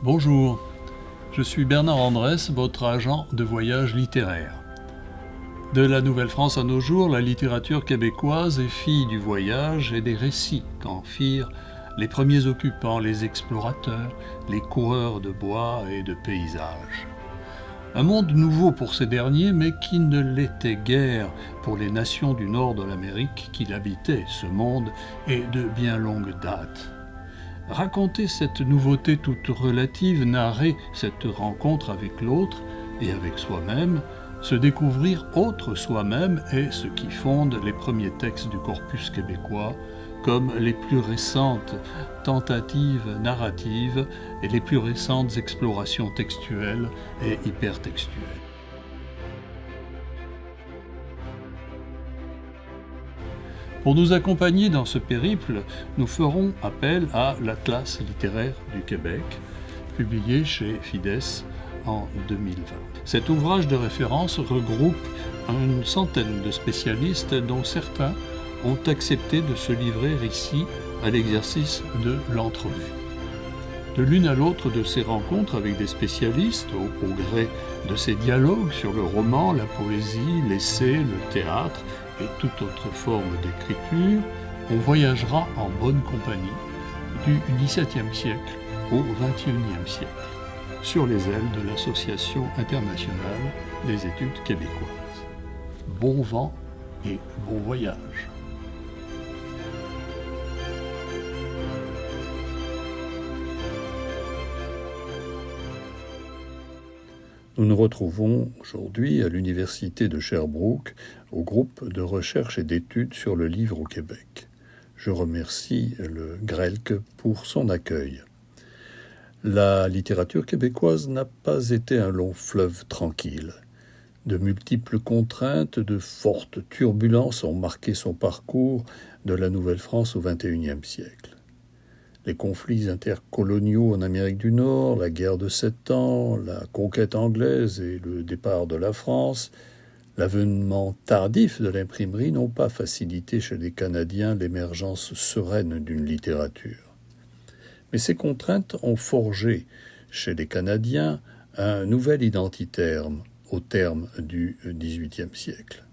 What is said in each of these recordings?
Bonjour, je suis Bernard Andrès, votre agent de voyage littéraire. De la Nouvelle-France à nos jours, la littérature québécoise est fille du voyage et des récits qu'en firent les premiers occupants, les explorateurs, les coureurs de bois et de paysages. Un monde nouveau pour ces derniers, mais qui ne l'était guère pour les nations du nord de l'Amérique qui l'habitaient, ce monde, et de bien longue date. Raconter cette nouveauté toute relative, narrer cette rencontre avec l'autre et avec soi-même, se découvrir autre soi-même est ce qui fonde les premiers textes du corpus québécois, comme les plus récentes tentatives narratives et les plus récentes explorations textuelles et hypertextuelles. Pour nous accompagner dans ce périple, nous ferons appel à l'Atlas littéraire du Québec, publié chez Fides en 2020. Cet ouvrage de référence regroupe une centaine de spécialistes dont certains ont accepté de se livrer ici à l'exercice de l'entrevue. De l'une à l'autre de ces rencontres avec des spécialistes, au gré de ces dialogues sur le roman, la poésie, l'essai, le théâtre et toute autre forme d'écriture, on voyagera en bonne compagnie du XVIIe siècle au XXIe siècle, sur les ailes de l'Association internationale des études québécoises. Bon vent et bon voyage. Nous nous retrouvons aujourd'hui à l'Université de Sherbrooke au groupe de recherche et d'études sur le livre au Québec. Je remercie le GRELQ pour son accueil. La littérature québécoise n'a pas été un long fleuve tranquille. De multiples contraintes, de fortes turbulences ont marqué son parcours de la Nouvelle-France au XXIe siècle. Les conflits intercoloniaux en Amérique du Nord, la guerre de 7 ans, la conquête anglaise et le départ de la France, l'avènement tardif de l'imprimerie n'ont pas facilité chez les Canadiens l'émergence sereine d'une littérature. Mais ces contraintes ont forgé chez les Canadiens un nouvel identitaire au terme du XVIIIe siècle.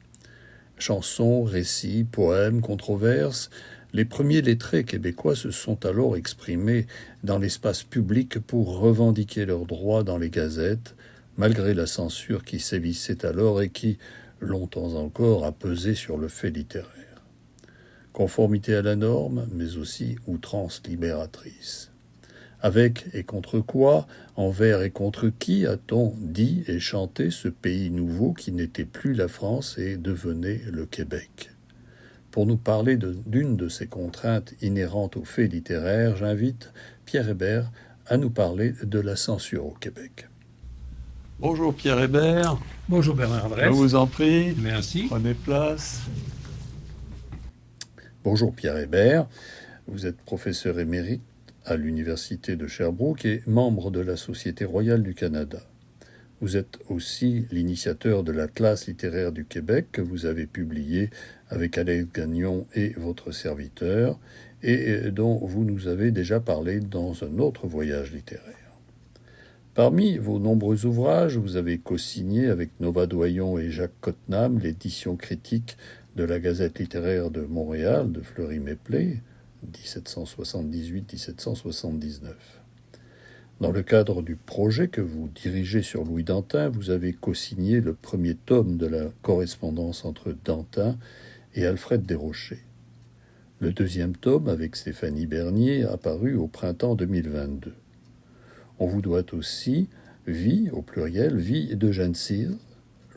Chansons, récits, poèmes, controverses, les premiers lettrés québécois se sont alors exprimés dans l'espace public pour revendiquer leurs droits dans les gazettes, malgré la censure qui sévissait alors et qui, longtemps encore, a pesé sur le fait littéraire. Conformité à la norme, mais aussi outrance libératrice. Avec et contre quoi, envers et contre qui a-t-on dit et chanté ce pays nouveau qui n'était plus la France et devenait le Québec ? Pour nous parler d'une de ces contraintes inhérentes aux faits littéraires, j'invite Pierre Hébert à nous parler de la censure au Québec. Bonjour Pierre Hébert. Bonjour Bernard Andrès. Je vous en prie. Merci. Prenez place. Bonjour Pierre Hébert. Vous êtes professeur émérite à l'Université de Sherbrooke et membre de la Société royale du Canada. Vous êtes aussi l'initiateur de l'Atlas littéraire du Québec que vous avez publié avec Alex Gagnon et votre serviteur et dont vous nous avez déjà parlé dans un autre voyage littéraire. Parmi vos nombreux ouvrages, vous avez co-signé avec Nova Doyon et Jacques Cottenham l'édition critique de la Gazette littéraire de Montréal de Fleury-Méplé, 1778-1779. Dans le cadre du projet que vous dirigez sur Louis Dantin, vous avez co-signé le premier tome de la correspondance entre Dantin et Alfred Desrochers. Le deuxième tome, avec Stéphanie Bernier, apparu au printemps 2022. On vous doit aussi Vie, au pluriel, Vie d'Eugène Cyr,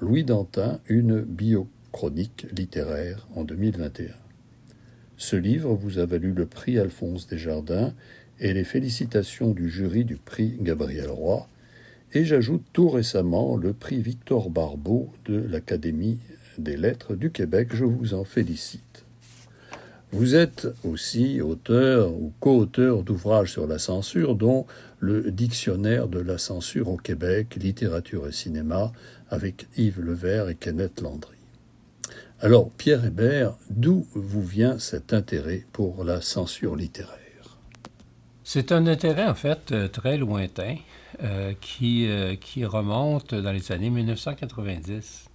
Louis Dantin, une biochronique littéraire en 2021. Ce livre vous a valu le prix Alphonse Desjardins et les félicitations du jury du prix Gabriel Roy, et j'ajoute tout récemment le prix Victor Barbeau de l'Académie des lettres du Québec. Je vous en félicite. Vous êtes aussi auteur ou co-auteur d'ouvrages sur la censure, dont le Dictionnaire de la censure au Québec, littérature et cinéma, avec Yves Levert et Kenneth Landry. Alors, Pierre Hébert, d'où vous vient cet intérêt pour la censure littéraire ? C'est un intérêt, en fait, très lointain qui remonte dans les années 1990.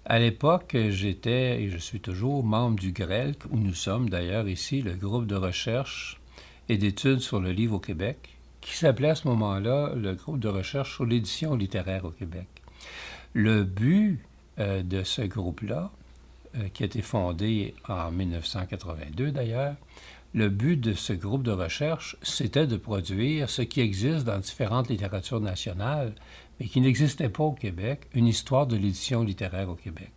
À l'époque, j'étais, et je suis toujours, membre du GRELC, où nous sommes d'ailleurs ici, le groupe de recherche et d'études sur le livre au Québec, qui s'appelait à ce moment-là le groupe de recherche sur l'édition littéraire au Québec. Le but de ce groupe-là, qui a été fondé en 1982 d'ailleurs, le but de ce groupe de recherche, c'était de produire ce qui existe dans différentes littératures nationales, mais qui n'existait pas au Québec, une histoire de l'édition littéraire au Québec.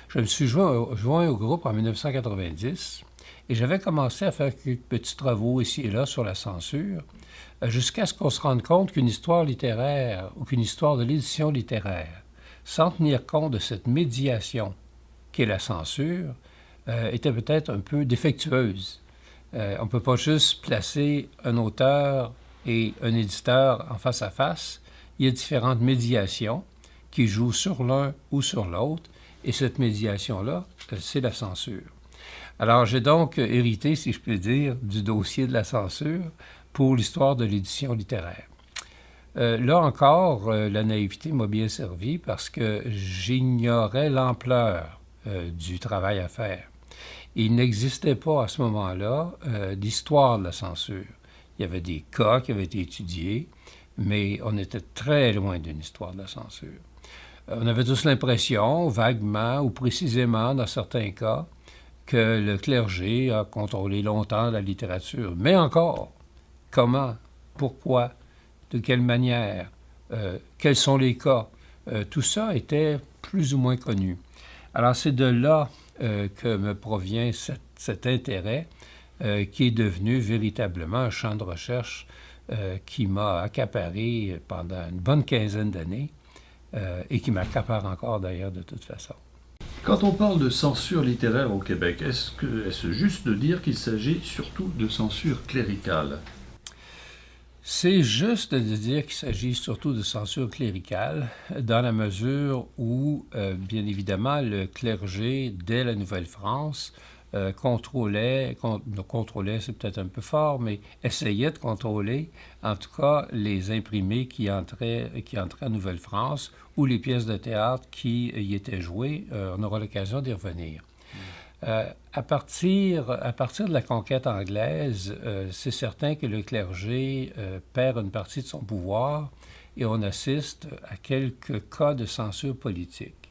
Je me suis joint au groupe en 1990 et j'avais commencé à faire quelques petits travaux ici et là sur la censure, jusqu'à ce qu'on se rende compte qu'une histoire littéraire ou qu'une histoire de l'édition littéraire, sans tenir compte de cette médiation qu'est la censure, était peut-être un peu défectueuse. On ne peut pas juste placer un auteur et un éditeur en face à face. Il y a différentes médiations qui jouent sur l'un ou sur l'autre, et cette médiation-là, c'est la censure. Alors, j'ai donc hérité, si je puis dire, du dossier de la censure pour l'histoire de l'édition littéraire. Là encore, la naïveté m'a bien servi parce que j'ignorais l'ampleur du travail à faire. Il n'existait pas à ce moment-là d'histoire de la censure. Il y avait des cas qui avaient été étudiés, mais on était très loin d'une histoire de la censure. On avait tous l'impression, vaguement ou précisément dans certains cas, que le clergé a contrôlé longtemps la littérature. Mais encore, comment, pourquoi, de quelle manière, quels sont les cas, tout ça était plus ou moins connu. Alors c'est de là que me provient cet intérêt qui est devenu véritablement un champ de recherche qui m'a accaparé pendant une bonne quinzaine d'années et qui m'accapare encore d'ailleurs de toute façon. Quand on parle de censure littéraire au Québec, est-ce juste de dire qu'il s'agit surtout de censure cléricale? C'est juste de dire qu'il s'agit surtout de censure cléricale, dans la mesure où, bien évidemment, le clergé, dès la Nouvelle-France, contrôlait, c'est peut-être un peu fort, mais essayait de contrôler, en tout cas, les imprimés qui entraient en Nouvelle-France ou les pièces de théâtre qui y étaient jouées. On aura l'occasion d'y revenir. À partir de la conquête anglaise, c'est certain que le clergé perd une partie de son pouvoir et on assiste à quelques cas de censure politique.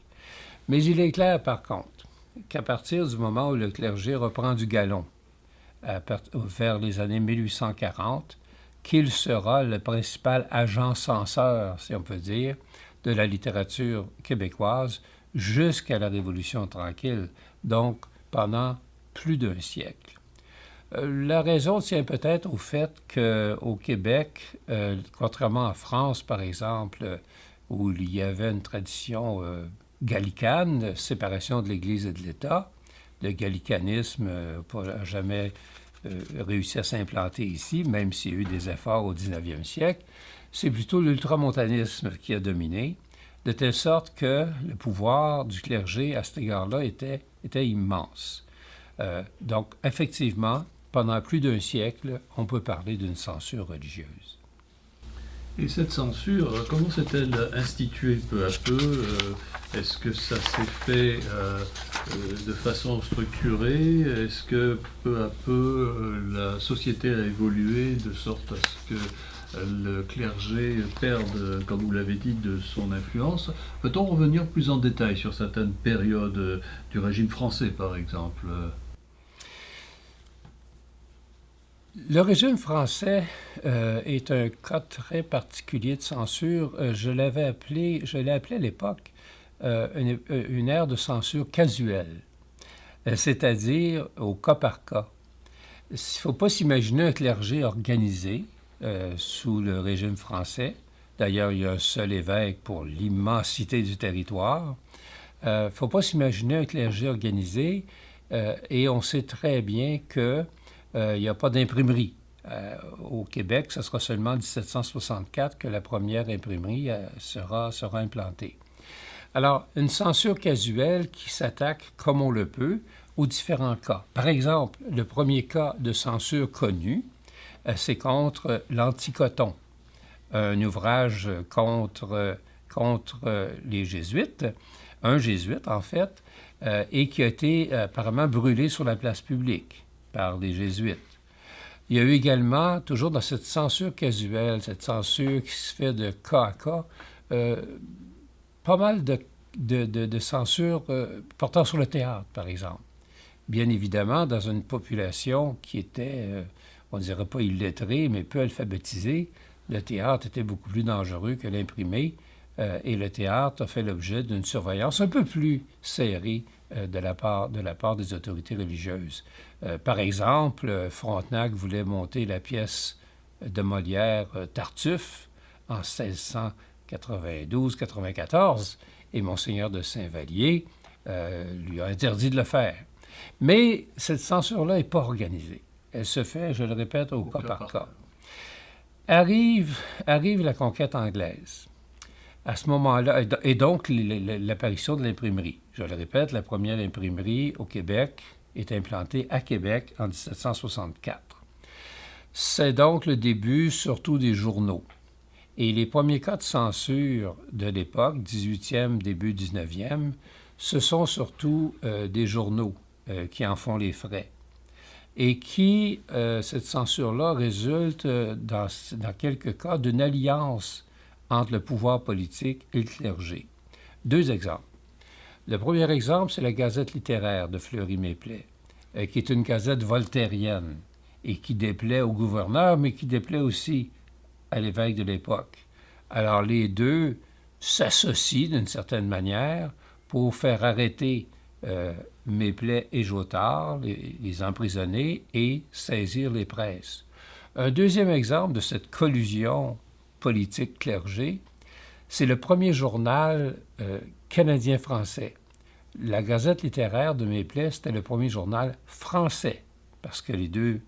Mais il est clair, par contre, qu'à partir du moment où le clergé reprend du galon, vers les années 1840, qu'il sera le principal agent censeur, si on peut dire, de la littérature québécoise jusqu'à la Révolution tranquille, donc pendant plus d'un siècle. La raison tient peut-être au fait qu'au Québec, contrairement en France, par exemple, où il y avait une tradition gallicane, séparation de l'Église et de l'État, le gallicanisme n'a jamais réussi à s'implanter ici, même s'il y a eu des efforts au 19e siècle, c'est plutôt l'ultramontanisme qui a dominé, de telle sorte que le pouvoir du clergé à cet égard-là était immense. Donc, effectivement, pendant plus d'un siècle, on peut parler d'une censure religieuse. Et cette censure, comment s'est-elle instituée peu à peu? Est-ce que ça s'est fait de façon structurée? Est-ce que peu à peu la société a évolué de sorte à ce que le clergé perde, comme vous l'avez dit, de son influence? Peut-on revenir plus en détail sur certaines périodes du régime français, par exemple? Le régime français est un cas très particulier de censure. Je l'ai appelé à l'époque une ère de censure casuelle, c'est-à-dire au cas par cas. Il ne faut pas s'imaginer un clergé organisé sous le régime français. D'ailleurs, il y a un seul évêque pour l'immensité du territoire. Il ne faut pas s'imaginer un clergé organisé et on sait très bien que il n'y a pas d'imprimerie. Au Québec, ce sera seulement en 1764 que la première imprimerie sera implantée. Alors, une censure casuelle qui s'attaque, comme on le peut, aux différents cas. Par exemple, le premier cas de censure connu, c'est contre l'Anticoton, un ouvrage contre les Jésuites, un jésuite en fait, et qui a été apparemment brûlé sur la place publique par les Jésuites. Il y a eu également, toujours dans cette censure casuelle, cette censure qui se fait de cas à cas, pas mal de censure portant sur le théâtre, par exemple. Bien évidemment, dans une population qui était, on ne dirait pas illettrée, mais peu alphabétisée, le théâtre était beaucoup plus dangereux que l'imprimé, et le théâtre a fait l'objet d'une surveillance un peu plus serrée de la part des autorités religieuses. Par exemple, Frontenac voulait monter la pièce de Molière Tartuffe en 1692-94, et Monseigneur de Saint-Vallier lui a interdit de le faire. Mais cette censure-là n'est pas organisée. Elle se fait, je le répète, au cas par cas. Arrive la conquête anglaise. À ce moment-là, et donc l'apparition de l'imprimerie. Je le répète, la première imprimerie au Québec est implantée à Québec en 1764. C'est donc le début surtout des journaux. Et les premiers cas de censure de l'époque, 18e, début 19e, ce sont surtout des journaux qui en font les frais. Et qui, cette censure-là, résulte dans quelques cas d'une alliance entre le pouvoir politique et le clergé. Deux exemples. Le premier exemple, c'est la Gazette littéraire de Fleury-Méplet, qui est une gazette voltairienne et qui déplaît au gouverneur, mais qui déplaît aussi à l'évêque de l'époque. Alors les deux s'associent d'une certaine manière pour faire arrêter Méplet et Jotard, les emprisonner, et saisir les presses. Un deuxième exemple de cette collusion politique-clergé, c'est le premier journal canadien-français. La Gazette littéraire de Méplet, c'était le premier journal français, parce que les deux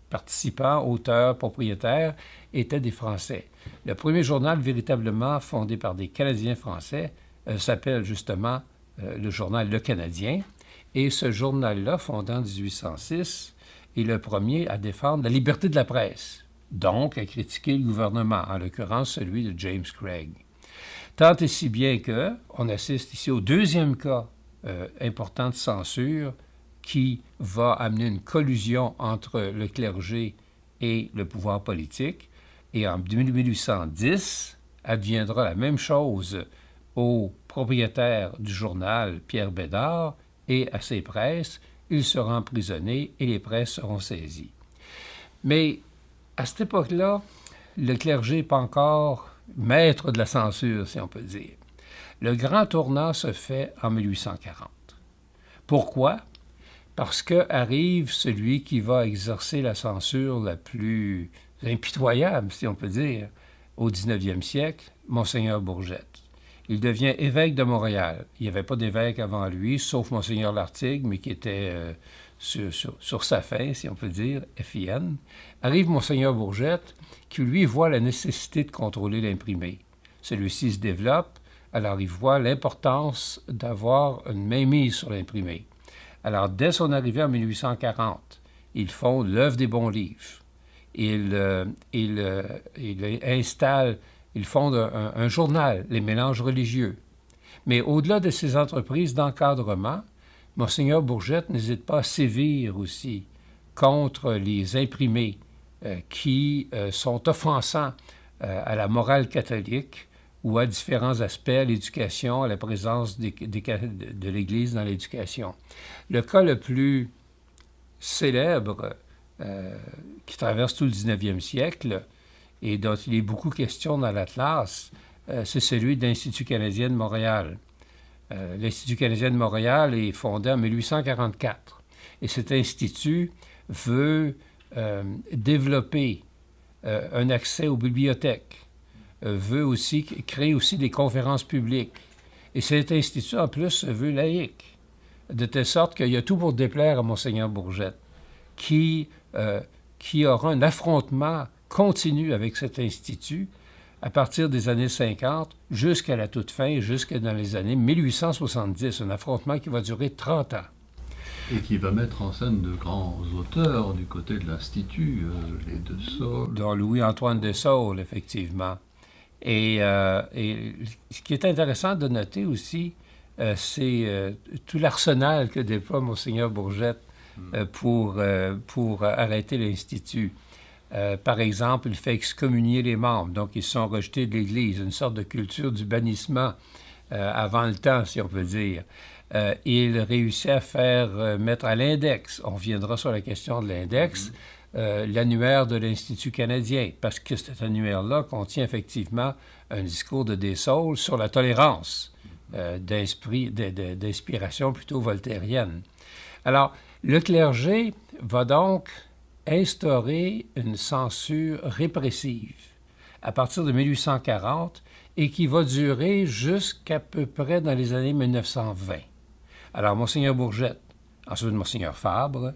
participants, auteurs, propriétaires, étaient des Français. Le premier journal véritablement fondé par des Canadiens français s'appelle justement le journal Le Canadien, et ce journal-là, fondé en 1806, est le premier à défendre la liberté de la presse, donc à critiquer le gouvernement, en l'occurrence celui de James Craig. Tant et si bien qu'on assiste ici au deuxième cas important de censure qui va amener une collusion entre le clergé et le pouvoir politique. Et en 1810, adviendra la même chose au propriétaire du journal, Pierre Bédard, et à ses presses. Il sera emprisonné et les presses seront saisies. Mais à cette époque-là, le clergé n'est pas encore maître de la censure, si on peut dire. Le grand tournant se fait en 1840. Pourquoi? Parce qu'arrive celui qui va exercer la censure la plus impitoyable, si on peut dire, au 19e siècle, Monseigneur Bourgette. Il devient évêque de Montréal. Il n'y avait pas d'évêque avant lui, sauf Monseigneur Lartigue, mais qui était sur sa fin, si on peut dire, FIN. Arrive Monseigneur Bourgette, qui lui voit la nécessité de contrôler l'imprimé. Celui-ci se développe, alors il voit l'importance d'avoir une mainmise sur l'imprimé. Alors, dès son arrivée en 1840, il fonde l'Œuvre des bons livres. Il fonde un journal, Les Mélanges religieux. Mais au-delà de ces entreprises d'encadrement, Monseigneur Bourgette n'hésite pas à sévir aussi contre les imprimés qui sont offensants à la morale catholique ou à différents aspects, à l'éducation, à la présence de l'Église dans l'éducation. Le cas le plus célèbre qui traverse tout le 19e siècle et dont il est beaucoup question dans l'Atlas, c'est celui de l'Institut canadien de Montréal. L'Institut canadien de Montréal est fondé en 1844 et cet institut veut développer un accès aux bibliothèques, veut aussi créer aussi des conférences publiques. Et cet institut, en plus, se veut laïque, de telle sorte qu'il y a tout pour déplaire à Monseigneur Bourgette, qui aura un affrontement continu avec cet institut à partir des années 50 jusqu'à la toute fin, jusque dans les années 1870, un affrontement qui va durer 30 ans. Et qui va mettre en scène de grands auteurs du côté de l'Institut, les De Saules. Dont Louis-Antoine de Saules, effectivement. Et ce qui est intéressant de noter aussi, c'est tout l'arsenal que déploie Monseigneur Bourgette pour arrêter l'Institut. Par exemple, il fait excommunier les membres, donc ils sont rejetés de l'Église, une sorte de culture du bannissement avant le temps, si on peut dire. Il réussit à faire mettre à l'index, on reviendra sur la question de l'index, l'annuaire de l'Institut canadien, parce que cet annuaire-là contient effectivement un discours de De Saules sur la tolérance, d'inspiration plutôt voltairienne. Alors, le clergé va donc instaurer une censure répressive à partir de 1840 et qui va durer jusqu'à peu près dans les années 1920. Alors, Monseigneur Bourgette, ensuite Monseigneur Fabre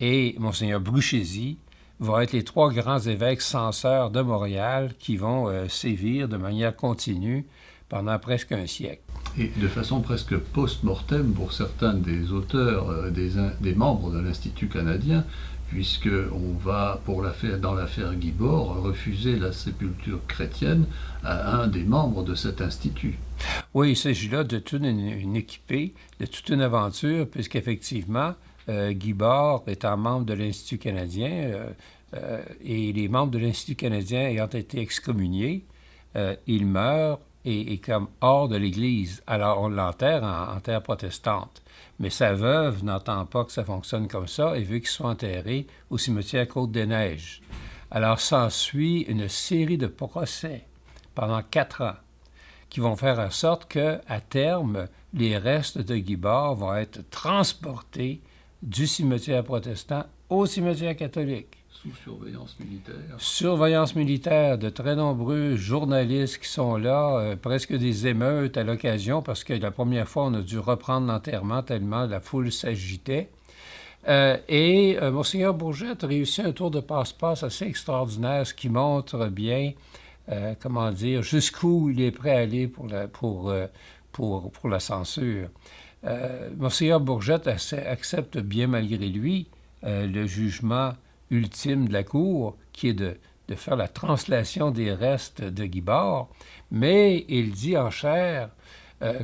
et Monseigneur Bruchézy vont être les trois grands évêques censeurs de Montréal qui vont sévir de manière continue pendant presque un siècle. Et de façon presque post-mortem pour certains des auteurs, des membres de l'Institut canadien, puisqu'on va, dans l'affaire Guibord, refuser la sépulture chrétienne à un des membres de cet institut. Oui, il s'agit là de toute une équipée, de toute une aventure, puisqu'effectivement, Guibord étant membre de l'Institut canadien, et les membres de l'Institut canadien ayant été excommuniés, il meurt et comme hors de l'Église. Alors, on l'enterre en terre protestante. Mais sa veuve n'entend pas que ça fonctionne comme ça et veut qu'il soit enterré au cimetière Côte-des-Neiges. Alors, s'ensuit une série de procès pendant 4 ans qui vont faire en sorte qu'à terme, les restes de Guibord vont être transportés du cimetière protestant au cimetière catholique. Sous surveillance militaire. Surveillance militaire, de très nombreux journalistes qui sont là, presque des émeutes à l'occasion, parce que la première fois, on a dû reprendre l'enterrement tellement la foule s'agitait. Monseigneur Bourgette réussit un tour de passe-passe assez extraordinaire, ce qui montre bien, jusqu'où il est prêt à aller pour la censure. Monseigneur Bourgette accepte bien malgré lui le jugement ultime de la Cour, qui est de faire la translation des restes de Guibord, mais il dit en chair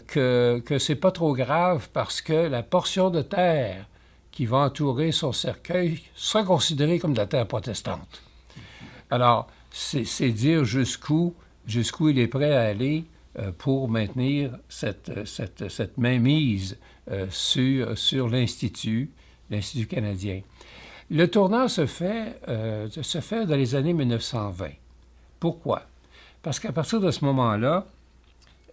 que c'est pas trop grave parce que la portion de terre qui va entourer son cercueil sera considérée comme de la terre protestante. Alors, c'est dire jusqu'où il est prêt à aller pour maintenir cette mainmise sur l'Institut canadien. Le tournant se fait dans les années 1920. Pourquoi? Parce qu'à partir de ce moment-là,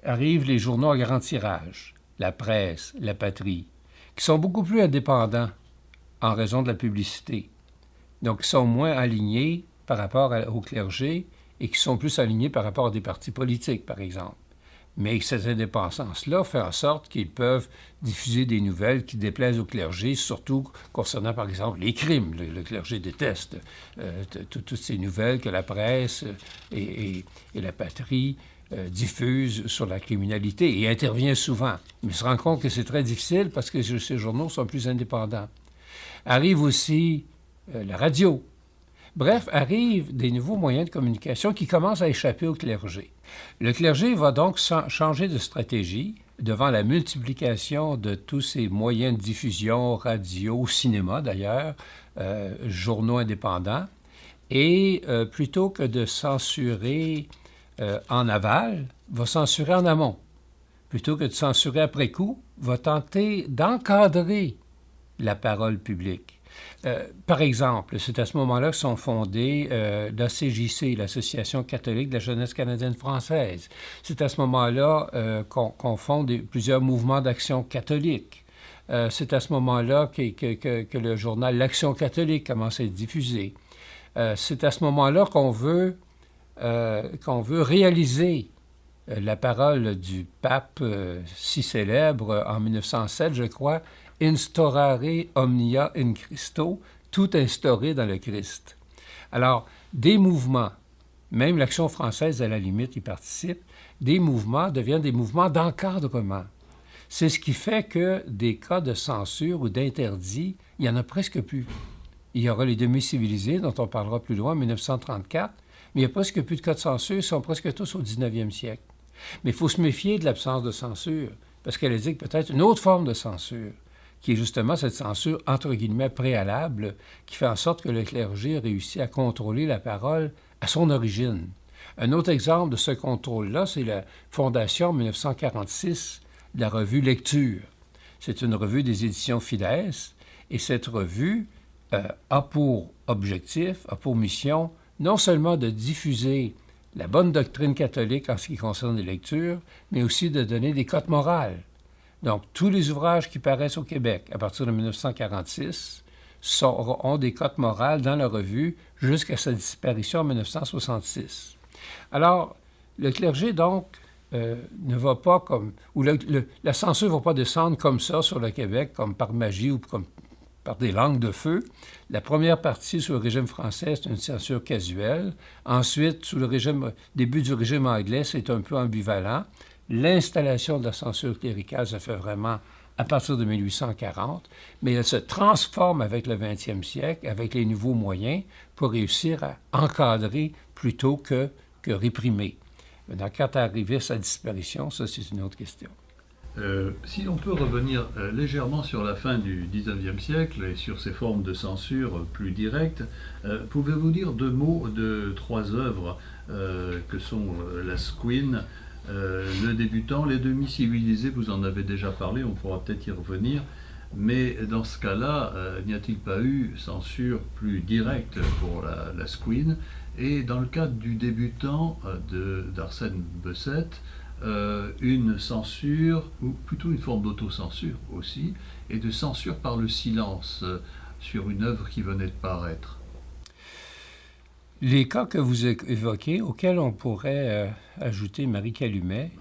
arrivent les journaux à grand tirage, la presse, la patrie, qui sont beaucoup plus indépendants en raison de la publicité. Donc, ils sont moins alignés par rapport au clergé et qui sont plus alignés par rapport à des partis politiques, par exemple. Mais cette indépendance-là fait en sorte qu'ils peuvent diffuser des nouvelles qui déplaisent au clergé, surtout concernant, par exemple, les crimes. Le clergé déteste toutes ces nouvelles que la presse et la patrie diffusent sur la criminalité et intervient souvent. Mais se rend compte que c'est très difficile parce que ces journaux sont plus indépendants. Arrive aussi la radio. Bref, arrivent des nouveaux moyens de communication qui commencent à échapper au clergé. Le clergé va donc changer de stratégie devant la multiplication de tous ces moyens de diffusion, radio, cinéma d'ailleurs, journaux indépendants, et plutôt que de censurer en aval, va censurer en amont. Plutôt que de censurer après coup, va tenter d'encadrer la parole publique. Par exemple, c'est à ce moment-là que sont fondées l'ACJC, l'Association catholique de la jeunesse canadienne française. C'est à ce moment-là qu'on fonde plusieurs mouvements d'action catholique. C'est à ce moment-là que le journal L'Action catholique commence à être diffusé. C'est à ce moment-là qu'on veut réaliser la parole du pape si célèbre en 1907, je crois, « Instaurare omnia in Christo », tout instauré dans le Christ. Alors, des mouvements, même l'Action française, à la limite, y participe, des mouvements deviennent des mouvements d'encadrement. C'est ce qui fait que des cas de censure ou d'interdit, il n'y en a presque plus. Il y aura les demi-civilisés, dont on parlera plus loin, en 1934, mais il n'y a presque plus de cas de censure, ils sont presque tous au 19e siècle. Mais il faut se méfier de l'absence de censure, parce qu'elle indique peut-être une autre forme de censure, qui est justement cette censure, entre guillemets, préalable, qui fait en sorte que le clergé réussit à contrôler la parole à son origine. Un autre exemple de ce contrôle-là, c'est la fondation en 1946 de la revue Lecture. C'est une revue des éditions Fides, et cette revue a pour objectif, a pour mission, non seulement de diffuser la bonne doctrine catholique en ce qui concerne les lectures, mais aussi de donner des cotes morales. Donc, tous les ouvrages qui paraissent au Québec à partir de 1946 ont des cotes morales dans la revue jusqu'à sa disparition en 1966. Alors, le clergé, donc, ne va pas comme... ou la censure ne va pas descendre comme ça sur le Québec, comme par magie ou comme par des langues de feu. La première partie sous le régime français, c'est une censure casuelle. Ensuite, sous le début du régime anglais, c'est un peu ambivalent. L'installation de la censure cléricale se fait vraiment à partir de 1840, mais elle se transforme avec le 20e siècle, avec les nouveaux moyens, pour réussir à encadrer plutôt que réprimer. Maintenant, quand arrivé à sa disparition, ça, c'est une autre question. Si on peut revenir légèrement sur la fin du XIXe siècle et sur ces formes de censure plus directes, pouvez-vous dire deux mots de trois œuvres que sont la Squin, le débutant, les demi-civilisés, vous en avez déjà parlé, on pourra peut-être y revenir, mais dans ce cas-là, n'y a-t-il pas eu censure plus directe pour la Squin? Et dans le cadre du débutant d'Arsène Bessette, une censure, ou plutôt une forme d'autocensure aussi, et de censure par le silence sur une œuvre qui venait de paraître. Les cas que vous évoquez, auxquels on pourrait ajouter Marie Calumet,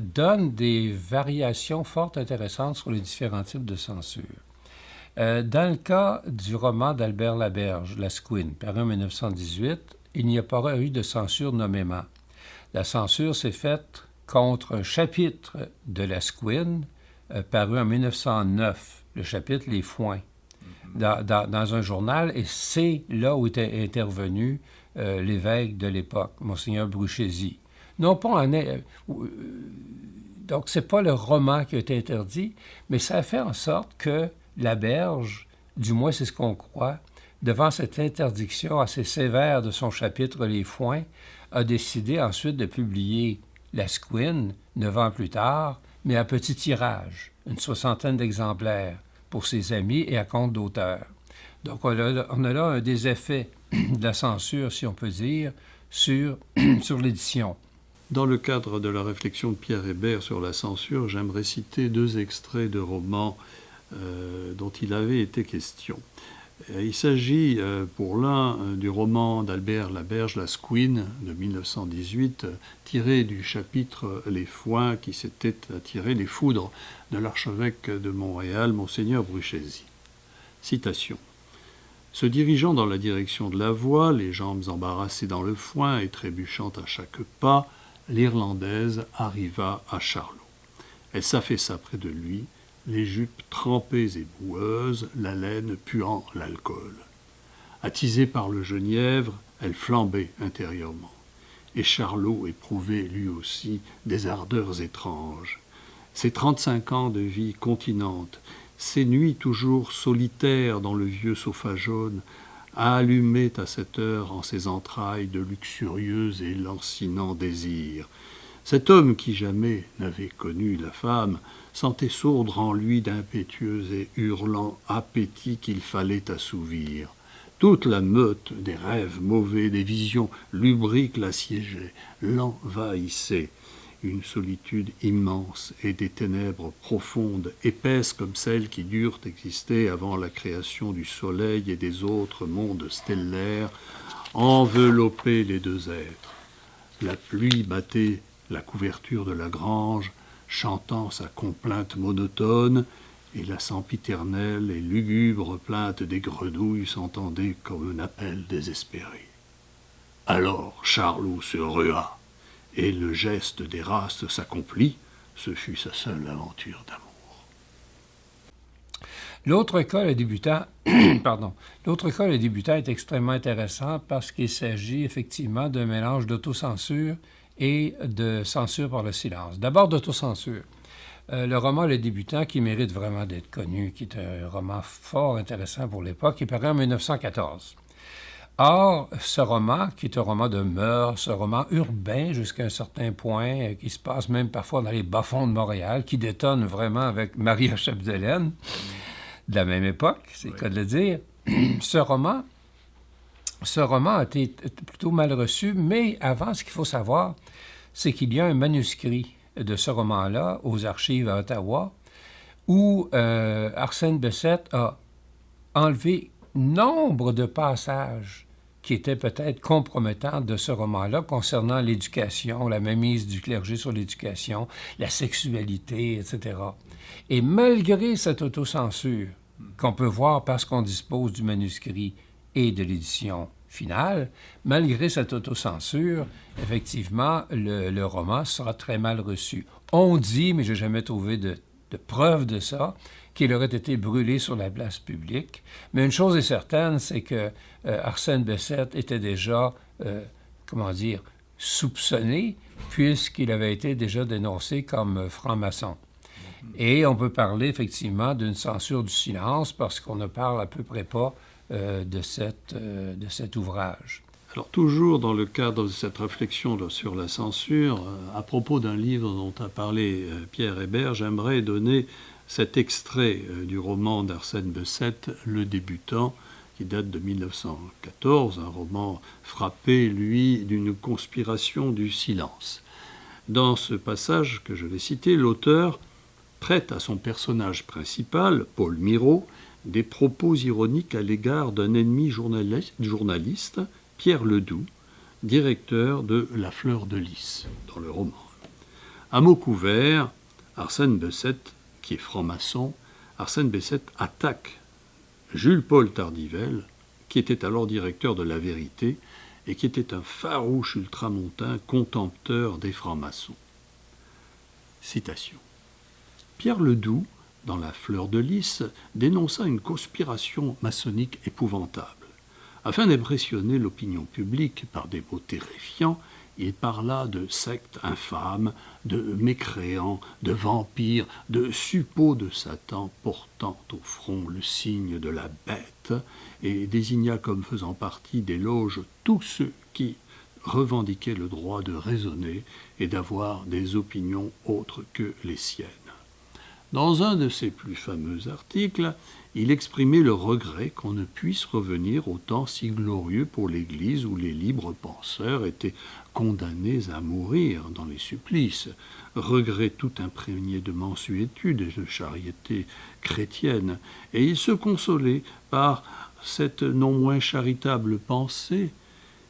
donnent des variations fort intéressantes sur les différents types de censure. Dans le cas du roman d'Albert Laberge, La Squin, paru en 1918, il n'y a pas eu de censure nommément. La censure s'est faite contre un chapitre de La Squin, paru en 1909, le chapitre Les Foins, dans un journal, et c'est là où était intervenu l'évêque de l'époque, Monseigneur Bruchesi. Non pas donc, c'est pas le roman qui a été interdit, mais ça a fait en sorte que Laberge, du moins c'est ce qu'on croit, devant cette interdiction assez sévère de son chapitre Les Foins, a décidé ensuite de publier La Squin, 9 ans plus tard, mais à petit tirage, une 60aine d'exemplaires, pour ses amis et à compte d'auteur. Donc on a là un des effets de la censure, si on peut dire, sur l'édition. Dans le cadre de la réflexion de Pierre Hébert sur la censure, j'aimerais citer deux extraits de romans dont il avait été question. Il s'agit pour l'un du roman d'Albert Laberge, La Squin, de 1918, tiré du chapitre Les Foins, qui s'était attiré les foudres de l'archevêque de Montréal, Monseigneur Bruchesi. Citation. Se dirigeant dans la direction de la voie, les jambes embarrassées dans le foin et trébuchant à chaque pas, l'Irlandaise arriva à Charlot. Elle s'affaissa près de lui, les jupes trempées et boueuses, la laine puant l'alcool. Attisée par le genièvre, elle flambait intérieurement. Et Charlot éprouvait lui aussi des ardeurs étranges. Ses 35 ans de vie continente, ses nuits toujours solitaires dans le vieux sofa jaune, allumaient à cette heure en ses entrailles de luxurieux et lancinants désirs. Cet homme qui jamais n'avait connu la femme sentait sourdre en lui d'impétueux et hurlants appétits qu'il fallait assouvir. Toute la meute des rêves mauvais, des visions lubriques l'assiégeait, l'envahissait. Une solitude immense et des ténèbres profondes, épaisses comme celles qui durent exister avant la création du soleil et des autres mondes stellaires, enveloppaient les deux êtres. La pluie battait la couverture de la grange, chantant sa complainte monotone, et la sempiternelle et lugubre plainte des grenouilles s'entendait comme un appel désespéré. Alors Charlot se rua, et le geste des races s'accomplit, Ce fut sa seule aventure d'amour. L'autre cas, le débutant, l'autre cas, le débutant est extrêmement intéressant parce qu'il s'agit effectivement d'un mélange d'autocensure et de censure par le silence. D'abord d'autocensure. Le roman Le débutant, qui mérite vraiment d'être connu, qui est un roman fort intéressant pour l'époque, est paru en 1914. Or, ce roman, qui est un roman de mœurs, un roman urbain jusqu'à un certain point, qui se passe même parfois dans les bas-fonds de Montréal, qui détonne vraiment avec Maria Chapdelaine, de la même époque, c'est le cas de le dire. Ce roman a été plutôt mal reçu, mais avant, ce qu'il faut savoir, c'est qu'il y a un manuscrit de ce roman-là aux archives à Ottawa où Arsène Bessette a enlevé nombre de passages qui étaient peut-être compromettants de ce roman-là concernant l'éducation, la mainmise du clergé sur l'éducation, la sexualité, etc. Et malgré cette autocensure qu'on peut voir parce qu'on dispose du manuscrit et de l'édition finale, malgré cette autocensure, effectivement, le roman sera très mal reçu. On dit, mais je n'ai jamais trouvé de preuve de ça, qu'il aurait été brûlé sur la place publique. Mais une chose est certaine, c'est que Arsène Bessette était déjà, soupçonné, puisqu'il avait été déjà dénoncé comme franc-maçon. Et on peut parler effectivement d'une censure du silence parce qu'on ne parle à peu près pas de cet ouvrage. Alors toujours dans le cadre de cette réflexion sur la censure, à propos d'un livre dont a parlé Pierre Hébert, j'aimerais donner cet extrait du roman d'Arsène Bessette, Le débutant, qui date de 1914, un roman frappé, lui, d'une conspiration du silence. Dans ce passage que je vais citer, l'auteur prête à son personnage principal, Paul Miraut, des propos ironiques à l'égard d'un ennemi journaliste, Pierre Ledoux, directeur de La Fleur de Lys, dans le roman. À mots couverts, Arsène Bessette, qui est franc-maçon, Arsène Bessette attaque Jules-Paul Tardivelle, qui était alors directeur de La Vérité et qui était un farouche ultramontain contempteur des francs-maçons. Citation. Pierre Ledoux, dans La Fleur de Lys, dénonça une conspiration maçonnique épouvantable. Afin d'impressionner l'opinion publique par des mots terrifiants, il parla de sectes infâmes, de mécréants, de vampires, de suppôts de Satan portant au front le signe de la bête, et désigna comme faisant partie des loges tous ceux qui revendiquaient le droit de raisonner et d'avoir des opinions autres que les siennes. Dans un de ses plus fameux articles, il exprimait le regret qu'on ne puisse revenir au temps si glorieux pour l'Église où les libres penseurs étaient condamnés à mourir dans les supplices, regret tout imprégné de mansuétude et de charité chrétienne, et il se consolait par cette non moins charitable pensée.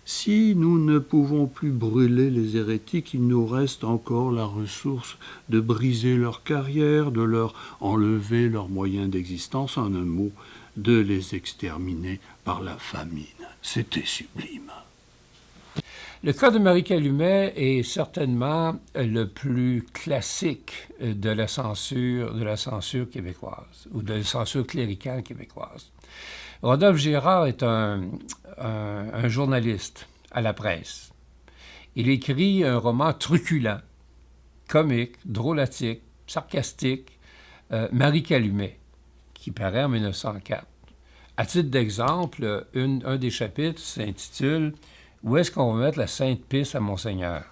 Si nous ne pouvons plus brûler les hérétiques, il nous reste encore la ressource de briser leur carrière, de leur enlever leurs moyens d'existence, en un mot, de les exterminer par la famine. C'était sublime. Le cas de Marie Calumet est certainement le plus classique de la censure québécoise, ou de la censure cléricale québécoise. Rodolphe Girard est un journaliste à la presse. Il écrit un roman truculent, comique, drôlatique, sarcastique, Marie Calumet, qui paraît en 1904. À titre d'exemple, un des chapitres s'intitule « Où est-ce qu'on va mettre la Sainte Pisse à Monseigneur? »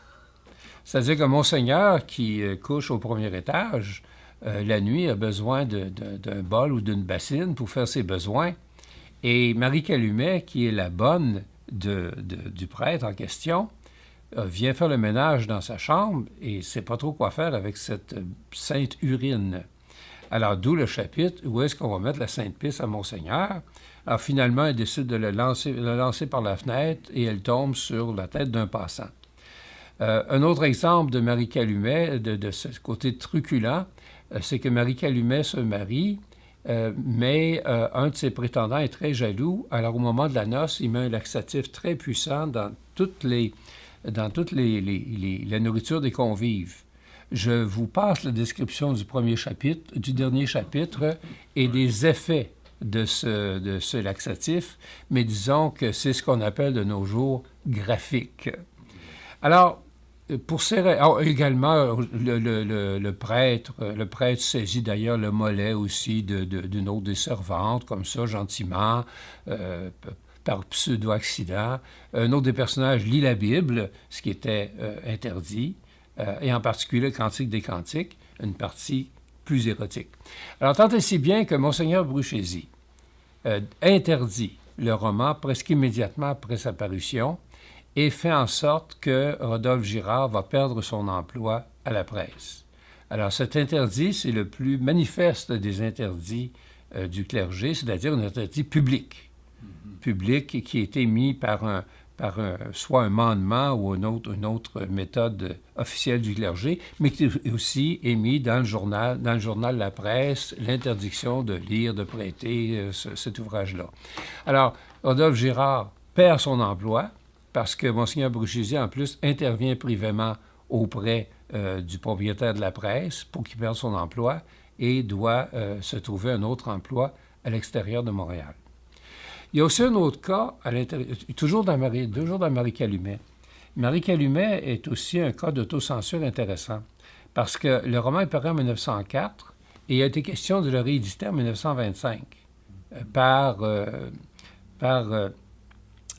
C'est-à-dire que Monseigneur, qui couche au premier étage, la nuit a besoin d'un bol ou d'une bassine pour faire ses besoins. Et Marie Calumet, qui est la bonne du prêtre en question, vient faire le ménage dans sa chambre et ne sait pas trop quoi faire avec cette sainte urine. Alors, d'où le chapitre « Où est-ce qu'on va mettre la Sainte Pisse à Monseigneur? » Alors, finalement, elle décide de le lancer par la fenêtre et elle tombe sur la tête d'un passant. Un autre exemple de Marie Calumet, de ce côté truculent, c'est que Marie Calumet se marie, mais un de ses prétendants est très jaloux. Alors, au moment de la noce, il met un laxatif très puissant dans toute la nourriture des convives. je vous passe la description du dernier chapitre et des effets de ce laxatif, mais disons que c'est ce qu'on appelle de nos jours graphique. Alors, également, le prêtre saisit d'ailleurs le mollet aussi d'une autre des servantes, comme ça, gentiment, par pseudo-accident. Un autre des personnages lit la Bible, ce qui était interdit, et en particulier le Cantique des Cantiques, une partie plus érotique. Alors, tant et si bien que Monseigneur Bruchesi interdit le roman presque immédiatement après sa parution et fait en sorte que Rodolphe Girard va perdre son emploi à la presse. Alors, cet interdit, c'est le plus manifeste des interdits du clergé, c'est-à-dire un interdit public. Public qui a été mis par soit un mandement ou une autre méthode officielle du clergé, mais qui est aussi émis dans le journal La Presse, l'interdiction de lire, de prêter cet ouvrage-là. Alors, Rodolphe Girard perd son emploi parce que Monseigneur Bruchesi, en plus, intervient privément auprès du propriétaire de La Presse pour qu'il perde son emploi et doit se trouver un autre emploi à l'extérieur de Montréal. Il y a aussi un autre cas, toujours dans Marie Calumet. Marie Calumet est aussi un cas d'autocensure intéressant, parce que le roman est paru en 1904 et il a été question de le rééditer en 1925 par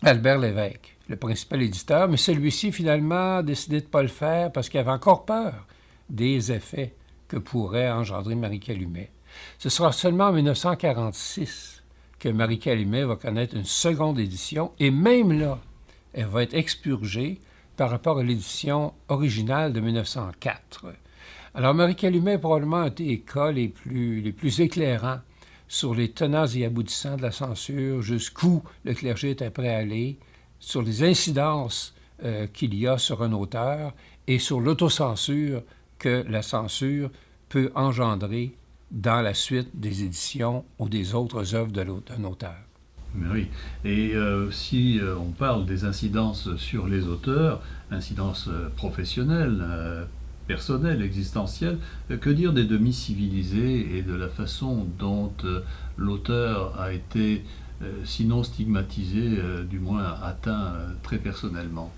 Albert Lévesque, le principal éditeur, mais celui-ci, finalement, a décidé de ne pas le faire parce qu'il avait encore peur des effets que pourrait engendrer Marie Calumet. Ce sera seulement en 1946 que Marie Calumet va connaître une seconde édition, et même là, elle va être expurgée par rapport à l'édition originale de 1904. Alors, Marie Calumet est probablement un des cas les plus éclairants sur les tenants et aboutissants de la censure, jusqu'où le clergé était prêt à aller, sur les incidences qu'il y a sur un auteur et sur l'autocensure que la censure peut engendrer dans la suite des éditions ou des autres œuvres d'un auteur. Oui, et si on parle des incidences sur les auteurs, incidences professionnelles, personnelles, existentielles, que dire des demi-civilisés et de la façon dont l'auteur a été, sinon stigmatisé, du moins atteint très personnellement?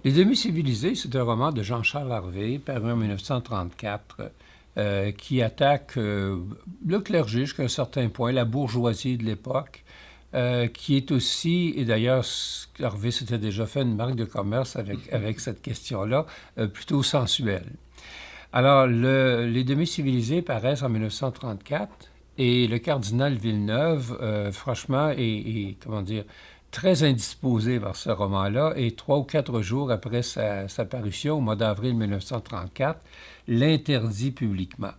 Les demi-civilisés, c'est un roman de Jean-Charles Harvey, paru en 1934, qui attaque le clergé jusqu'à un certain point, la bourgeoisie de l'époque, qui est aussi, et d'ailleurs, Harvey s'était déjà fait une marque de commerce avec cette question-là, plutôt sensuelle. Alors, les demi-civilisés paraissent en 1934, et le cardinal Villeneuve, franchement, est très indisposé par ce roman-là, et 3 ou 4 jours après sa parution, au mois d'avril 1934, l'interdit publiquement.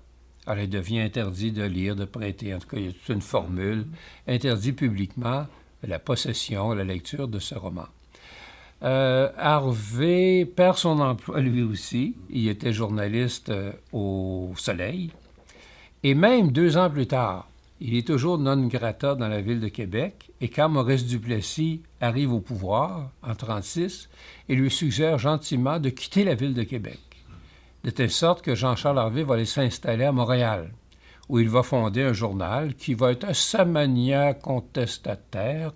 Alors, il devient interdit de lire, de prêter, en tout cas, il y a toute une formule, interdit publiquement la possession, la lecture de ce roman. Harvey perd son emploi lui aussi. Il était journaliste au Soleil. Et même 2 ans plus tard, il est toujours non grata dans la ville de Québec. Et quand Maurice Duplessis arrive au pouvoir, en 1936, il lui suggère gentiment de quitter la ville de Québec. De telle sorte que Jean-Charles Harvey va aller s'installer à Montréal, où il va fonder un journal qui va être à sa manière contestataire,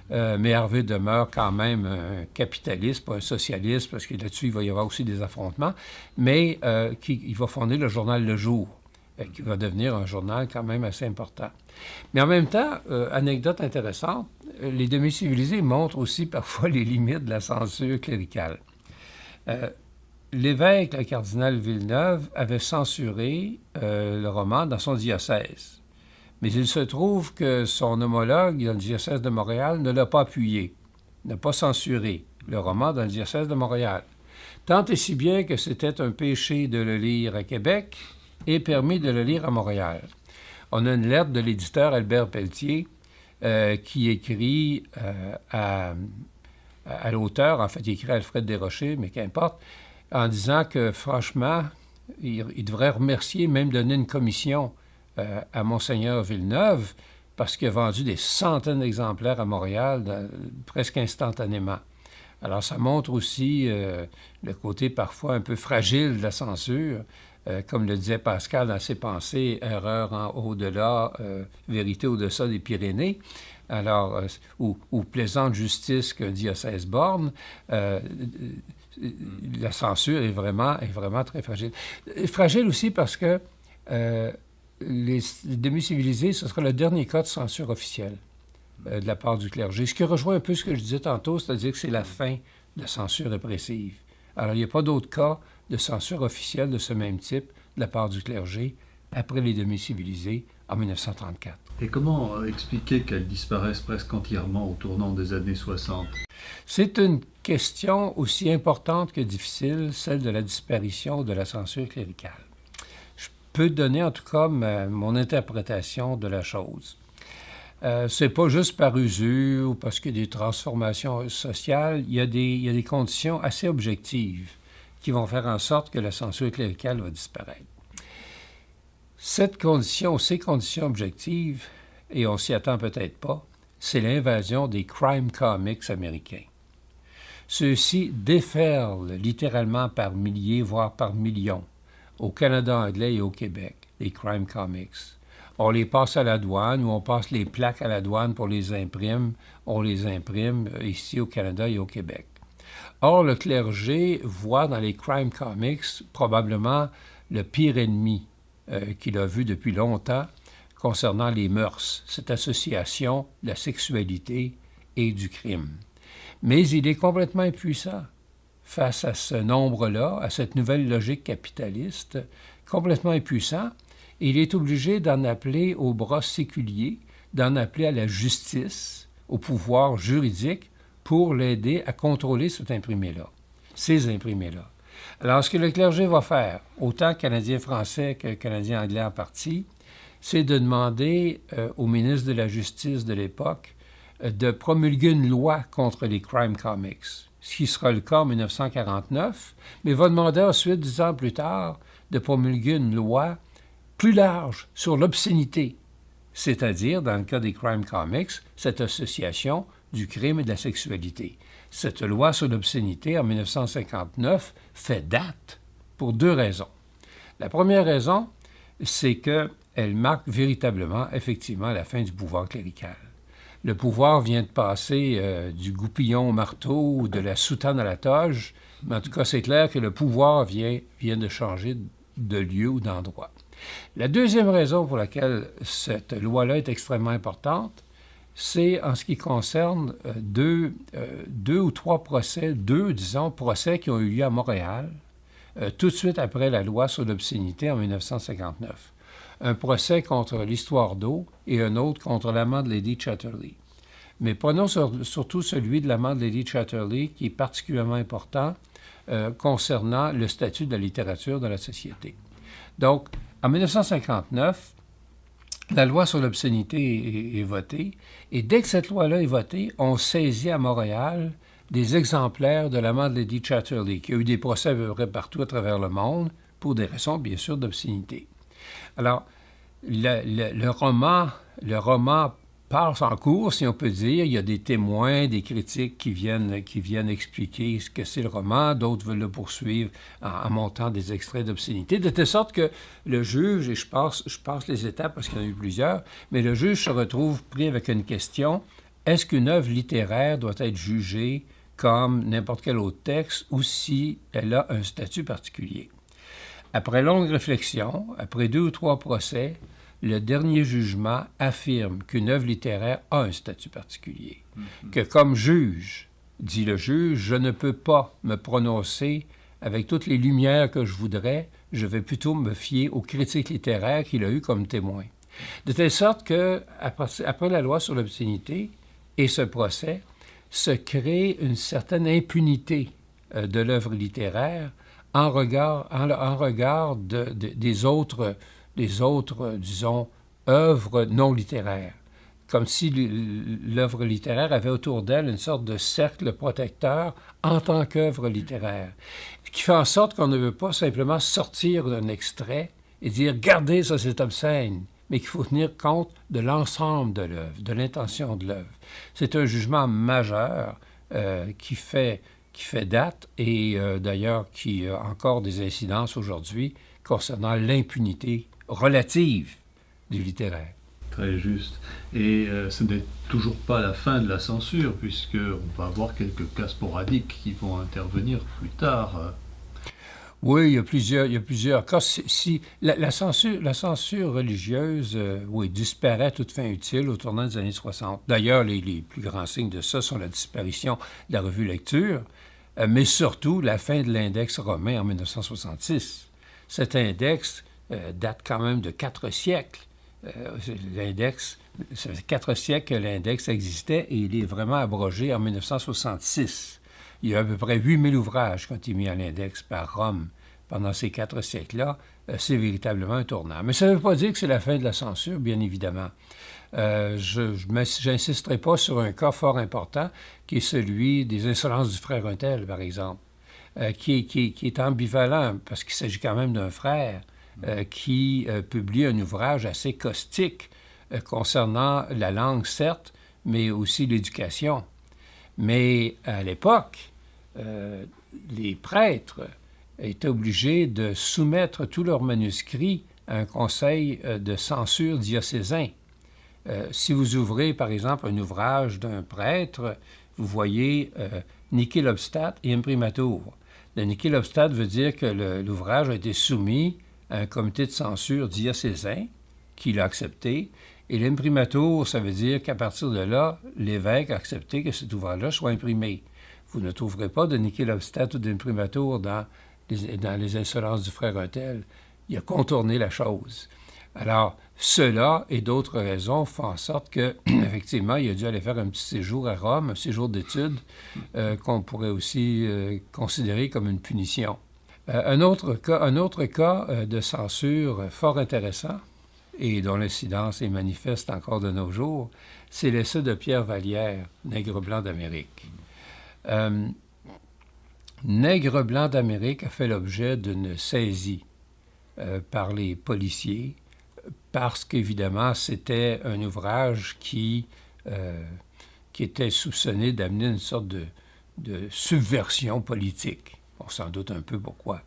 mais Harvey demeure quand même un capitaliste, pas un socialiste, parce que là-dessus, il va y avoir aussi des affrontements, mais il va fonder le journal Le Jour, qui va devenir un journal quand même assez important. Mais en même temps, anecdote intéressante, les demi-civilisés montrent aussi parfois les limites de la censure cléricale. L'évêque, le cardinal Villeneuve, avait censuré le roman dans son diocèse. Mais il se trouve que son homologue dans le diocèse de Montréal ne l'a pas appuyé, n'a pas censuré le roman dans le diocèse de Montréal. Tant et si bien que c'était un péché de le lire à Québec et permis de le lire à Montréal. On a une lettre de l'éditeur Albert Pelletier qui écrit à l'auteur, en fait, il écrit à Alfred Desrochers, mais qu'importe, en disant que, franchement, il devrait remercier, même donner une commission à Monseigneur Villeneuve, parce qu'il a vendu des centaines d'exemplaires à Montréal presque instantanément. Alors, ça montre aussi le côté parfois un peu fragile de la censure. Comme le disait Pascal dans ses pensées, erreur en au-delà, vérité au-delà des Pyrénées. Alors, ou plaisante justice qu'un diocèse borne, la censure est vraiment très fragile. Fragile aussi parce que les demi-civilisés, ce sera le dernier cas de censure officielle de la part du clergé. Ce qui rejoint un peu ce que je disais tantôt, c'est-à-dire que c'est la fin de la censure répressive. Alors, il n'y a pas d'autre cas de censure officielle de ce même type de la part du clergé après les demi-civilisés en 1934. Et comment expliquer qu'elles disparaissent presque entièrement au tournant des années 60? C'est une question aussi importante que difficile, celle de la disparition de la censure cléricale. Je peux donner en tout cas mon interprétation de la chose. C'est pas juste par usure ou parce qu'il y a des transformations sociales, il y a des conditions assez objectives qui vont faire en sorte que la censure cléricale va disparaître. Ces conditions objectives, et on s'y attend peut-être pas, c'est l'invasion des crime comics américains. Ceux-ci déferlent littéralement par milliers, voire par millions, au Canada anglais et au Québec, les crime comics. On les passe à la douane ou on passe les plaques à la douane pour les imprimer. On les imprime ici au Canada et au Québec. Or, le clergé voit dans les crime comics probablement le pire ennemi qu'il a vu depuis longtemps concernant les mœurs, cette association de la sexualité et du crime. Mais il est complètement impuissant face à ce nombre-là, à cette nouvelle logique capitaliste, complètement impuissant. Il est obligé d'en appeler au bras séculier, d'en appeler à la justice, au pouvoir juridique, pour l'aider à contrôler cet imprimé-là, ces imprimés-là. Alors, ce que le clergé va faire, autant canadien-français que canadien-anglais en partie, c'est de demander au ministre de la Justice de l'époque de promulguer une loi contre les crime comics, ce qui sera le cas en 1949, mais va demander ensuite, 10 ans plus tard, de promulguer une loi plus large sur l'obscénité, c'est-à-dire, dans le cas des crime comics, cette association du crime et de la sexualité. Cette loi sur l'obscénité, en 1959, fait date pour 2 raisons. La première raison, c'est qu'elle marque véritablement, effectivement, la fin du pouvoir clérical. Le pouvoir vient de passer du goupillon au marteau ou de la soutane à la toge, mais en tout cas, c'est clair que le pouvoir vient de changer de lieu ou d'endroit. La deuxième raison pour laquelle cette loi-là est extrêmement importante, c'est en ce qui concerne deux ou trois procès, procès qui ont eu lieu à Montréal, tout de suite après la loi sur l'obscénité en 1959. Un procès contre l'Histoire d'eau et un autre contre l'amant de Lady Chatterley. Mais prenons surtout celui de l'amant de Lady Chatterley, qui est particulièrement important concernant le statut de la littérature dans la société. Donc, en 1959, la loi sur l'obscénité est votée, et dès que cette loi-là est votée, on saisit à Montréal des exemplaires de l'amant de Lady Chatterley, qui a eu des procès à peu près partout à travers le monde, pour des raisons, bien sûr, d'obscénité. Alors, le roman passe en cours, si on peut dire. Il y a des témoins, des critiques qui viennent expliquer ce que c'est le roman. D'autres veulent le poursuivre en montant des extraits d'obscénité, de telle sorte que le juge, et je passe les étapes parce qu'il y en a eu plusieurs, mais le juge se retrouve pris avec une question: est-ce qu'une œuvre littéraire doit être jugée comme n'importe quel autre texte ou si elle a un statut particulier? Après longue réflexion, après 2 ou 3 procès, le dernier jugement affirme qu'une œuvre littéraire a un statut particulier. Que comme juge, dit le juge, je ne peux pas me prononcer avec toutes les lumières que je voudrais, je vais plutôt me fier aux critiques littéraires qu'il a eues comme témoins. De telle sorte que, après la loi sur l'obscénité et ce procès, se crée une certaine impunité de l'œuvre littéraire en regard des autres, disons, œuvres non littéraires. Comme si l'œuvre littéraire avait autour d'elle une sorte de cercle protecteur en tant qu'œuvre littéraire, qui fait en sorte qu'on ne veut pas simplement sortir d'un extrait et dire « Regardez, ça c'est obscène », mais qu'il faut tenir compte de l'ensemble de l'œuvre, de l'intention de l'œuvre. C'est un jugement majeur qui fait date et d'ailleurs qui a encore des incidences aujourd'hui concernant l'impunité relative du littéraire. Très juste. Et ce n'est toujours pas la fin de la censure, puisqu'on va avoir quelques cas sporadiques qui vont intervenir plus tard. Oui, il y a plusieurs cas. Si la censure religieuse, oui, disparaît à toute fin utile au tournant des années 60. D'ailleurs, les plus grands signes de ça sont la disparition de la revue Lecture, mais surtout la fin de l'index romain en 1966. Cet index date quand même de 4 siècles. L'index, ça fait 4 siècles que l'index existait et il est vraiment abrogé en 1966. Il y a à peu près 8000 ouvrages qui ont été mis à l'index par Rome pendant ces 4 siècles-là. C'est véritablement un tournant. Mais ça ne veut pas dire que c'est la fin de la censure, bien évidemment. Je n'insisterai pas sur un cas fort important, qui est celui des insolences du frère Untel, par exemple, qui est ambivalent, parce qu'il s'agit quand même d'un frère qui publie un ouvrage assez caustique concernant la langue, certes, mais aussi l'éducation. Mais à l'époque, les prêtres étaient obligés de soumettre tous leurs manuscrits à un conseil de censure diocésain. Si vous ouvrez, par exemple, un ouvrage d'un prêtre, vous voyez Nihil obstat et imprimatur. Le Nihil obstat veut dire que l'ouvrage a été soumis à un comité de censure diocésain qui l'a accepté. Et l'imprimatur, ça veut dire qu'à partir de là, l'évêque a accepté que cet ouvrage-là soit imprimé. Vous ne trouverez pas de Nihil obstat ou d'imprimatur dans les insolences du frère Untel. Il a contourné la chose. Alors, cela et d'autres raisons font en sorte que, effectivement, il a dû aller faire un petit séjour à Rome, un séjour d'études, qu'on pourrait aussi considérer comme une punition. Un autre cas de censure fort intéressant, et dont l'incidence est manifeste encore de nos jours, c'est l'essai de Pierre Vallière, Nègre blanc d'Amérique. Nègre blanc d'Amérique a fait l'objet d'une saisie par les policiers, parce qu'évidemment, c'était un ouvrage qui était soupçonné d'amener une sorte de subversion politique. On s'en doute un peu pourquoi.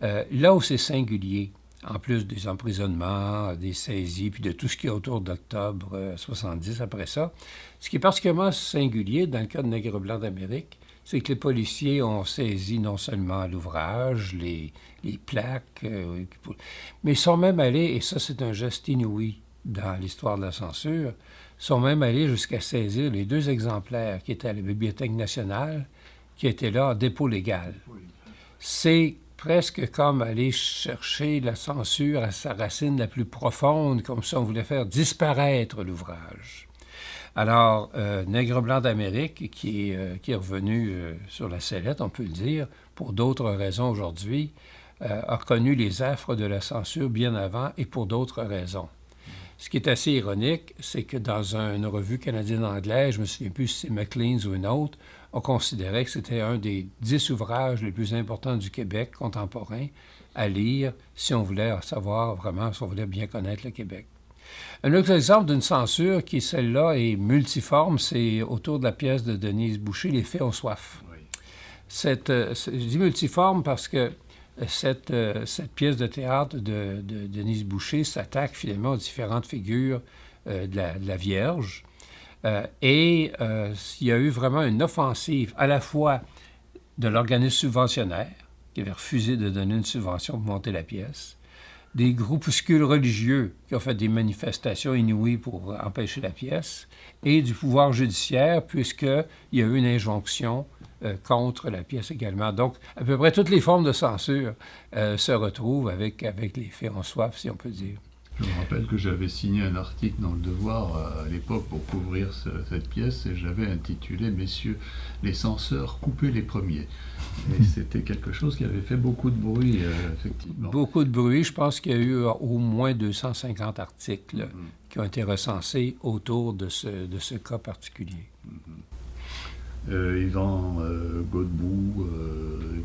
Là où c'est singulier, en plus des emprisonnements, des saisies, puis de tout ce qui est autour d'octobre 70 après ça, ce qui est particulièrement singulier dans le cas de Nègre blanc d'Amérique, c'est que les policiers ont saisi non seulement l'ouvrage, les plaques, mais sont même allés, et ça c'est un geste inouï dans l'histoire de la censure, sont même allés jusqu'à saisir les 2 exemplaires qui étaient à la Bibliothèque nationale, qui étaient là en dépôt légal. C'est presque comme aller chercher la censure à sa racine la plus profonde, comme si on voulait faire disparaître l'ouvrage. Alors, Nègre blanc d'Amérique, qui est revenu sur la sellette, on peut le dire, pour d'autres raisons aujourd'hui, a connu les affres de la censure bien avant et pour d'autres raisons. Ce qui est assez ironique, c'est que dans une revue canadienne-anglaise, je ne me souviens plus si c'est Maclean's ou une autre, on considérait que c'était un des 10 ouvrages les plus importants du Québec contemporain à lire si on voulait savoir vraiment, si on voulait bien connaître le Québec. Un autre exemple d'une censure qui, celle-là, est multiforme, c'est autour de la pièce de Denise Boucher, Les Fées ont soif. Oui. Je dis multiforme parce que cette pièce de théâtre de Denise Boucher s'attaque finalement aux différentes figures de la Vierge. Il y a eu vraiment une offensive à la fois de l'organisme subventionnaire, qui avait refusé de donner une subvention pour monter la pièce, des groupuscules religieux qui ont fait des manifestations inouïes pour empêcher la pièce, et du pouvoir judiciaire, puisqu'il y a eu une injonction contre la pièce également. Donc, à peu près toutes les formes de censure se retrouvent avec Les Fées ont soif, si on peut dire. Je me rappelle que j'avais signé un article dans Le Devoir à l'époque pour couvrir cette pièce et j'avais intitulé « Messieurs les censeurs, coupez les premiers ». Et c'était quelque chose qui avait fait beaucoup de bruit, effectivement. Beaucoup de bruit. Je pense qu'il y a eu au moins 250 articles qui ont été recensés autour de ce cas particulier. Yvan Godbout,